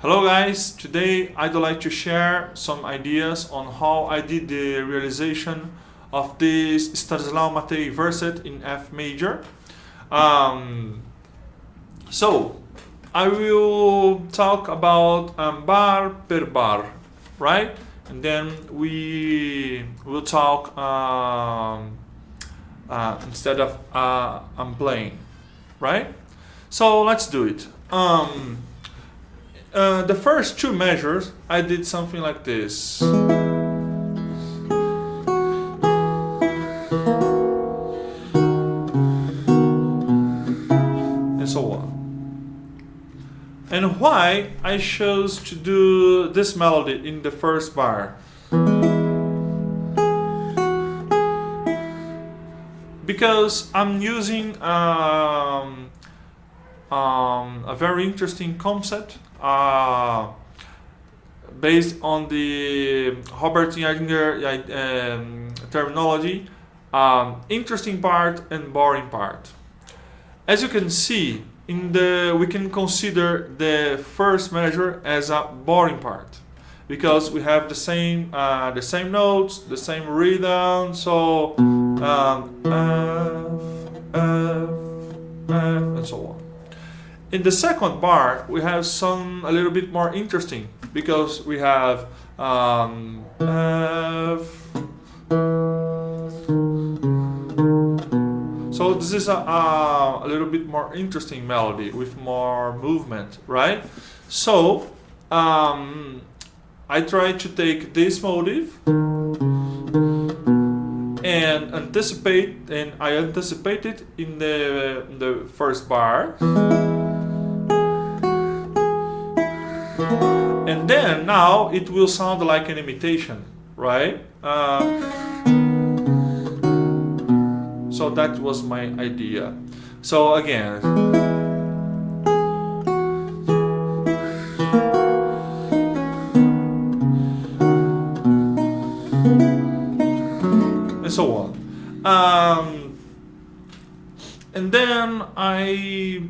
Hello guys, today I'd like to share some ideas on how I did the realization of this Mattei verset in F major. So I will talk about bar per bar, right? And then we will talk instead of I'm playing, right? So let's do it. The first two measures, I did something like this. And so on. And why I chose to do this melody in the first bar? Because I'm using a very interesting concept based on the Robert Jagger terminology, interesting part and boring part. As you can see, we can consider the first measure as a boring part because we have the same notes, the same rhythm. So F, and so on. In the second bar, we have some a little bit more interesting because we have F. So this is a little bit more interesting melody with more movement, right? So I try to take this motive and I anticipate it in the first bar. And then now it will sound like an imitation, right? So that was my idea. So again, and so on. And then I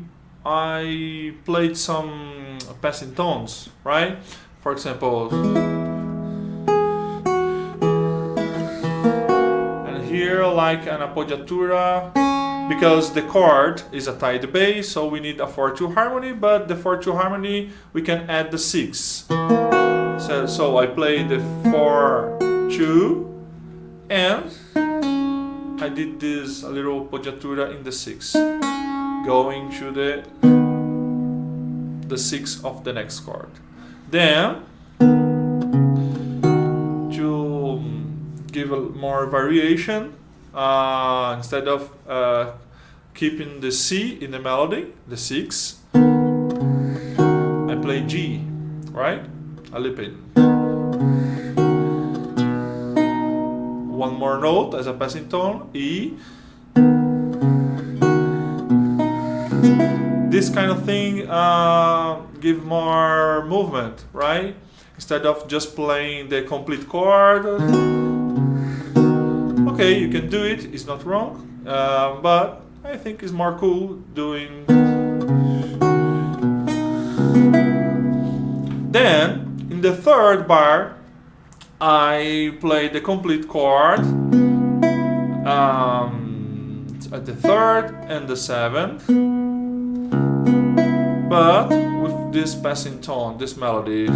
played some passing tones, right? For example, and here like an appoggiatura, because the chord is a tied bass, so we need a 4/2 harmony, but the 4/2 harmony we can add the 6. So I play the 4/2 and I did this a little appoggiatura in the 6, going to the 6 of the next chord. Then, to give a more variation, instead of keeping the C in the melody, the 6, I play G, right? A lip in. One more note as a passing tone, E. This kind of thing give more movement, right? Instead of just playing the complete chord. Okay, you can do it, it's not wrong, but I think it's more cool doing. Then, in the third bar, I play the complete chord at the third and the seventh, but with this passing tone, this melody,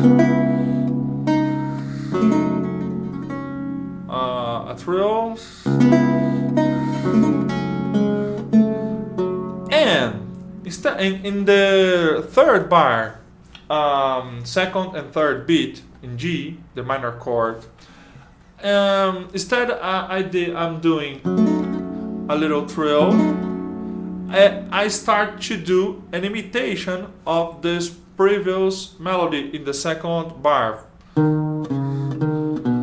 a trill, and in the third bar, second and third beat in G, the minor chord. Instead, I'm doing a little trill. I start to do an imitation of this previous melody in the second bar.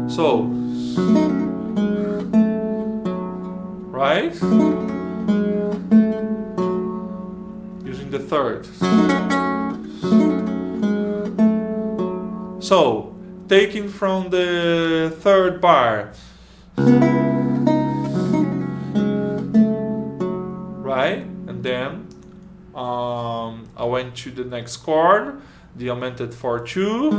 So, right? Using the third. So, taking from the third bar, right? And then I went to the next chord, the augmented 4/2,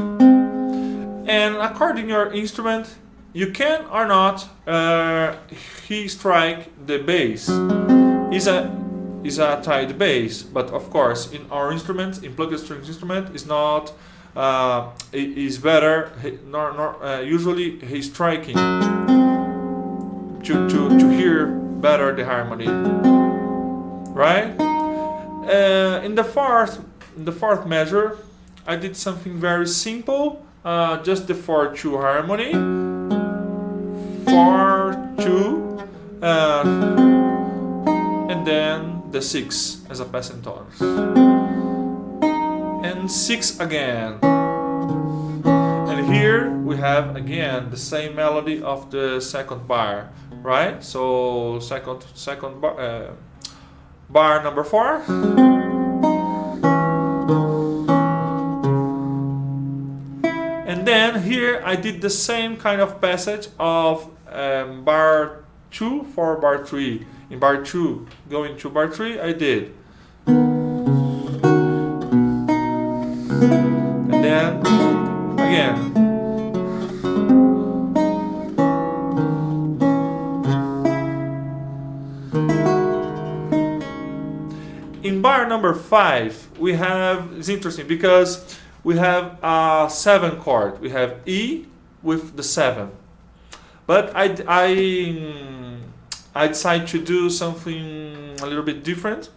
and according to your instrument, you can or not he strike the bass. Is a tied bass, but of course in our instruments, in plucked strings instrument, is not. Is better. Usually he's striking to hear better the harmony, right? In the fourth measure, I did something very simple. Just the 4/2 harmony, 4/2, and then the 6 as a passing tone, and 6 again. And here we have again the same melody of the second bar, right? So second bar, bar number 4. And then here I did the same kind of passage of bar 2 for bar 3. In bar 2 going to bar 3 I did. And then again. In bar number 5 we have, it's interesting because we have a 7 chord. We have E with the 7. But I decided to do something a little bit different,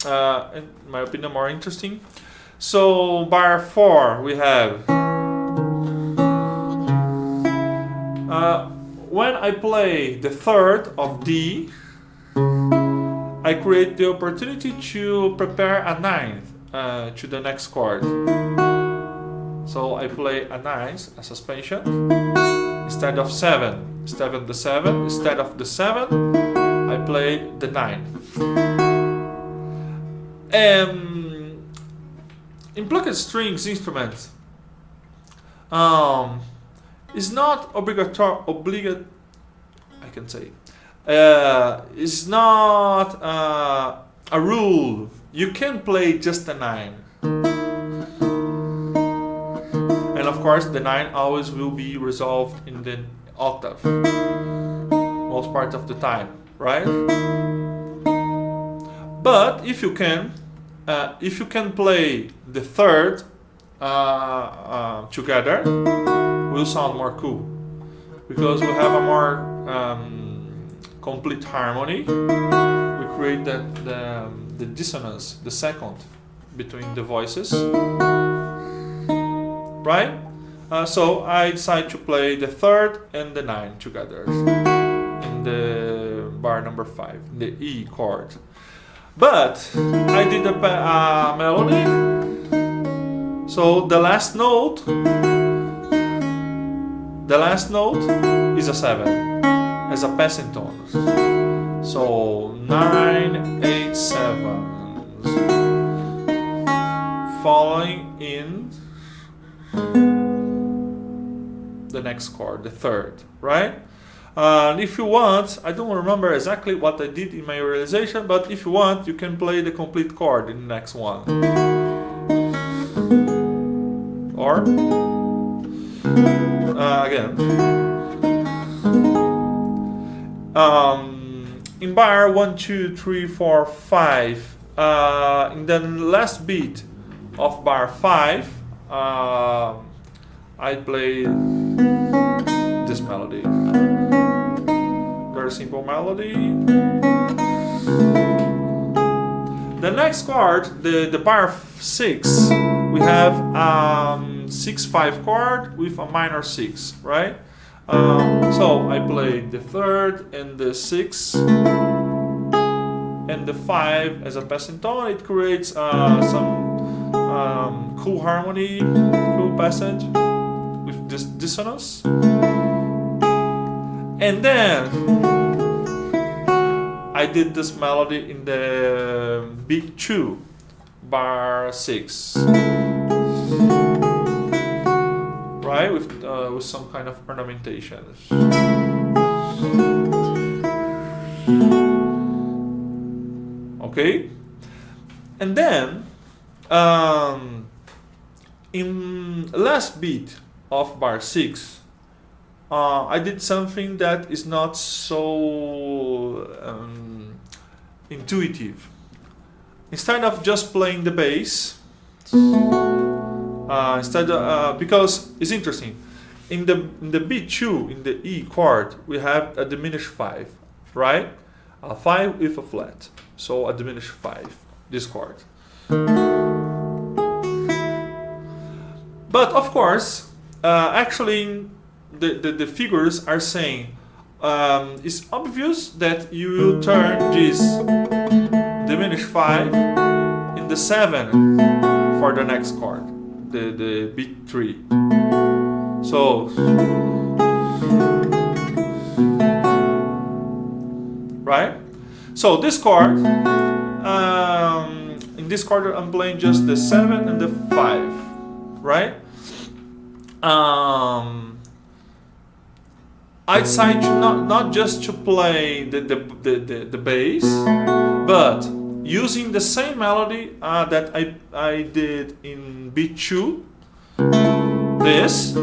in my opinion more interesting. So bar 4 we have, when I play the third of D, I create the opportunity to prepare a ninth to the next chord. So I play a ninth, a suspension, instead of 7. Instead of the 7, I play the 9. In plucked strings instruments, it's not obligate. I can say it's not a rule. You can play just a 9, and of course the 9 always will be resolved in the octave most part of the time, right? But if you can play the third together, will sound more cool because we have a more complete harmony. We create the dissonance, the second between the voices, right? So I decided to play the third and the 9 together in the bar number 5, the E chord. But I did a melody. So the last note is a 7 as a passing tone. So 9, 8, 7, following in the next chord, the third, right? If you want, I don't remember exactly what I did in my realization, but if you want, you can play the complete chord in the next one. Or again, in bar 1, 2, 3, 4, 5, in the last beat of bar 5, I play this melody. Very simple melody. The next chord, the bar 6, we have 6/5 chord with a minor 6, right? So I play the third and the 6 and the 5 as a passing tone. It creates some cool harmony, cool passage with this dissonance. And then I did this melody in the beat 2, bar 6, right, with some kind of ornamentation. Okay, and then In last beat of bar 6, I did something that is not so intuitive. Instead of just playing the bass, because it's interesting. In the B2, in the E chord, we have a diminished 5, right? A 5 with a flat, so a diminished 5, this chord. But of course, actually, the figures are saying it's obvious that you will turn this diminished 5 in the 7 for the next chord, the beat 3. So, right? So this chord, in this chord I'm playing just the 7 and the 5, right? I decided not just to play the bass, but using the same melody that I did in beat 2, this,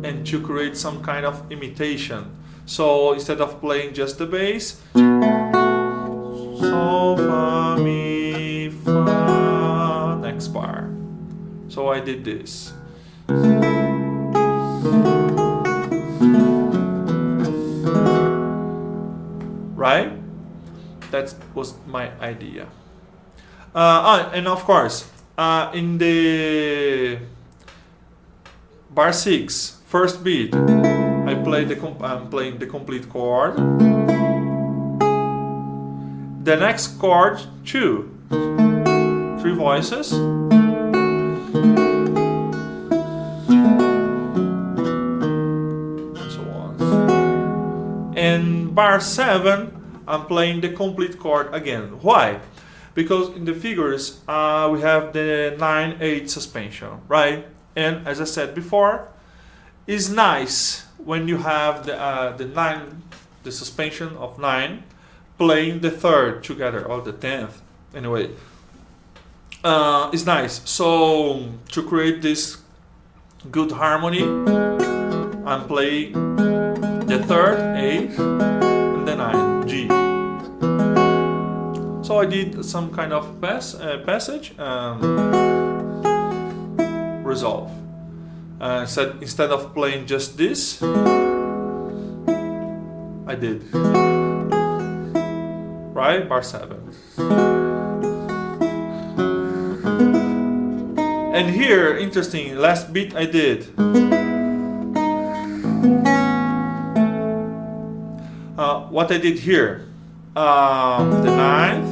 and to create some kind of imitation. So instead of playing just the bass, sol, fa, mi, fa, next bar. So I did this. Right? That was my idea. And of course, in the bar 6, first beat, I'm playing the complete chord. The next chord, 2, 3 voices. And so on. And bar 7, I'm playing the complete chord again. Why? Because in the figures we have the 9/8 suspension, right? And as I said before, it's nice when you have the suspension of 9 playing the 3rd together, or the 10th anyway. It's nice. So to create this good harmony, I'm playing the 3rd 8 and the 9 G. So I did some kind of passage, resolve. Instead of playing just this, I did, right? Bar 7. And here, interesting, last beat I did. What I did here, the 9th,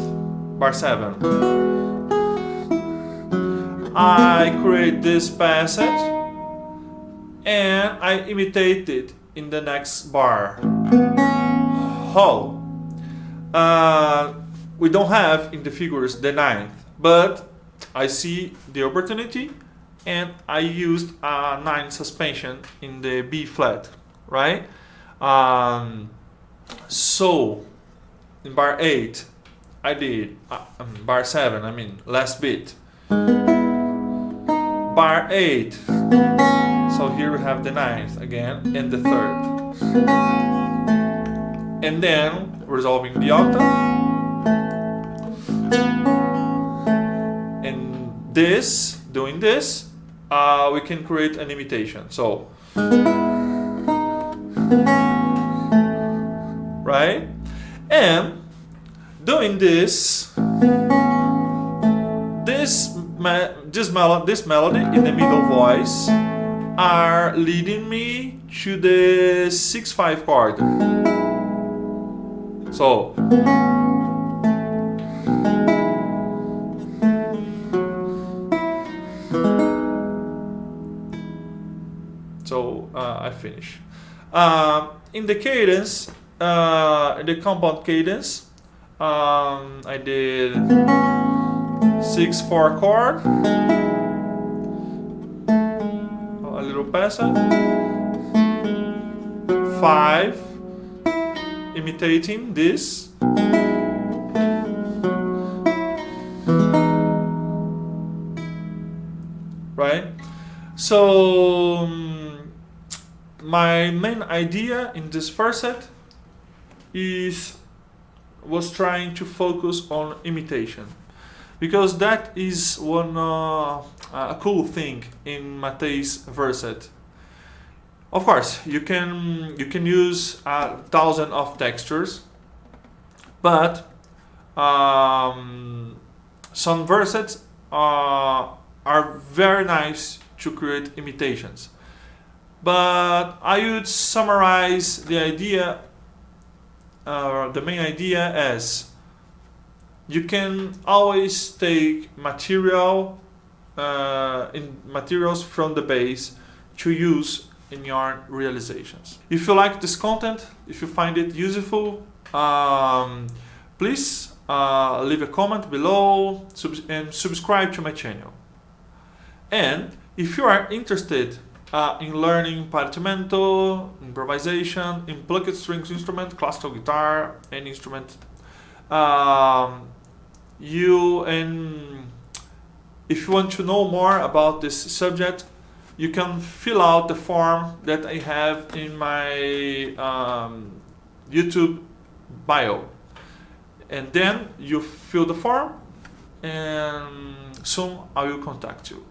bar 7. I create this passage and I imitate it in the next bar. How? We don't have in the figures the 9th, but I see the opportunity and I used a 9 suspension in the B flat, right? So in bar 8 I did bar 7, I mean last beat, bar 8, so here we have the 9th again and the 3rd, and then resolving the octave, and this, doing this, we can create an imitation. So right, and doing this melody in the middle voice are leading me to the 6/5 chord. So I finish. In the cadence, the compound cadence, I did 6/4 chord, a little passage, 5, imitating this, right? So my main idea in this verset was trying to focus on imitation, because that is one a cool thing in Mattei's verset. Of course, you can use 1,000 of textures, but some versets are very nice to create imitations. But I would summarize the idea, the main idea, as you can always take materials from the base to use in your realizations. If you like this content, if you find it useful, please leave a comment below and subscribe to my channel. And if you are interested in learning partimento, improvisation, in plucked strings instrument, classical guitar, any instrument, if you want to know more about this subject, you can fill out the form that I have in my YouTube bio. And then you fill the form, and soon I will contact you.